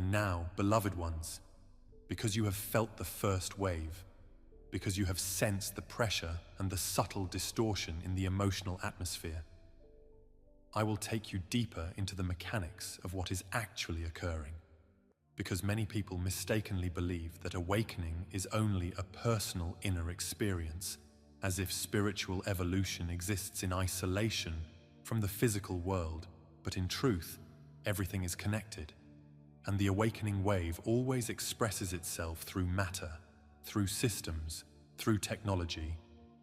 And now, beloved ones, because you have felt the first wave, because you have sensed the pressure and the subtle distortion in the emotional atmosphere, I will take you deeper into the mechanics of what is actually occurring, because many people mistakenly believe that awakening is only a personal inner experience, as if spiritual evolution exists in isolation from the physical world, but in truth, everything is connected. And the awakening wave always expresses itself through matter, through systems, through technology,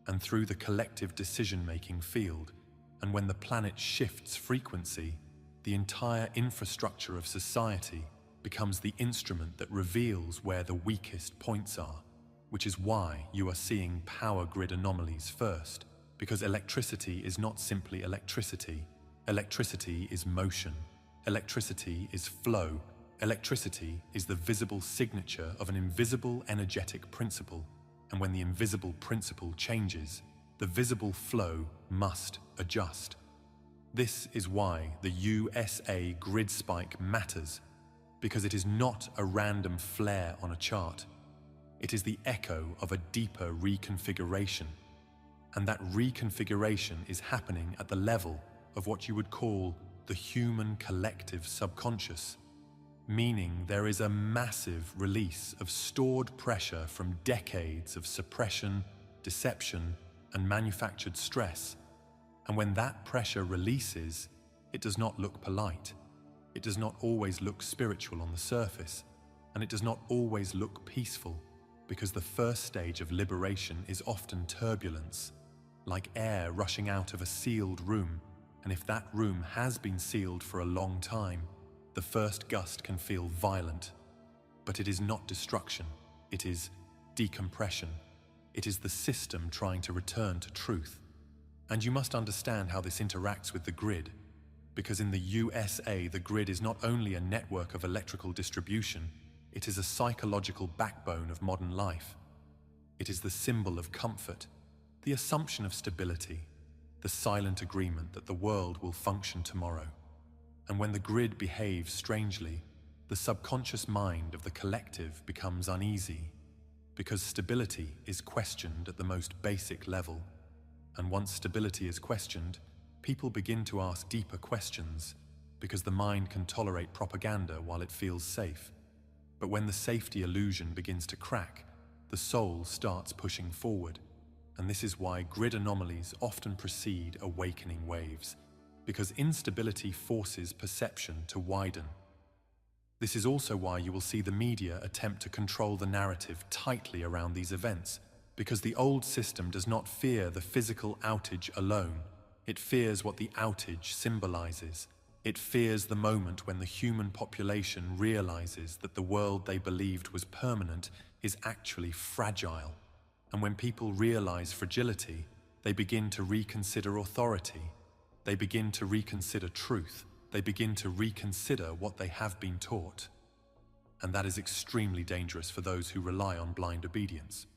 and through the collective decision-making field. And when the planet shifts frequency, the entire infrastructure of society becomes the instrument that reveals where the weakest points are, which is why you are seeing power grid anomalies first, because electricity is not simply electricity. Electricity is motion. Electricity is flow. Electricity is the visible signature of an invisible energetic principle, and when the invisible principle changes, the visible flow must adjust. This is why the USA grid spike matters, because it is not a random flare on a chart. It is the echo of a deeper reconfiguration, and that reconfiguration is happening at the level of what you would call the human collective subconscious. Meaning there is a massive release of stored pressure from decades of suppression, deception, and manufactured stress. And when that pressure releases, it does not look polite. It does not always look spiritual on the surface, and it does not always look peaceful, because the first stage of liberation is often turbulence, like air rushing out of a sealed room, and if that room has been sealed for a long time, the first gust can feel violent, but it is not destruction, it is decompression. It is the system trying to return to truth. And you must understand how this interacts with the grid, because in the USA, the grid is not only a network of electrical distribution, it is a psychological backbone of modern life. It is the symbol of comfort, the assumption of stability, the silent agreement that the world will function tomorrow. And when the grid behaves strangely, the subconscious mind of the collective becomes uneasy, because stability is questioned at the most basic level. And once stability is questioned, people begin to ask deeper questions, because the mind can tolerate propaganda while it feels safe. But when the safety illusion begins to crack, the soul starts pushing forward. And this is why grid anomalies often precede awakening waves, because instability forces perception to widen. This is also why you will see the media attempt to control the narrative tightly around these events, because the old system does not fear the physical outage alone. It fears what the outage symbolizes. It fears the moment when the human population realizes that the world they believed was permanent is actually fragile. And when people realize fragility, they begin to reconsider authority. They begin to reconsider truth. They begin to reconsider what they have been taught. And that is extremely dangerous for those who rely on blind obedience.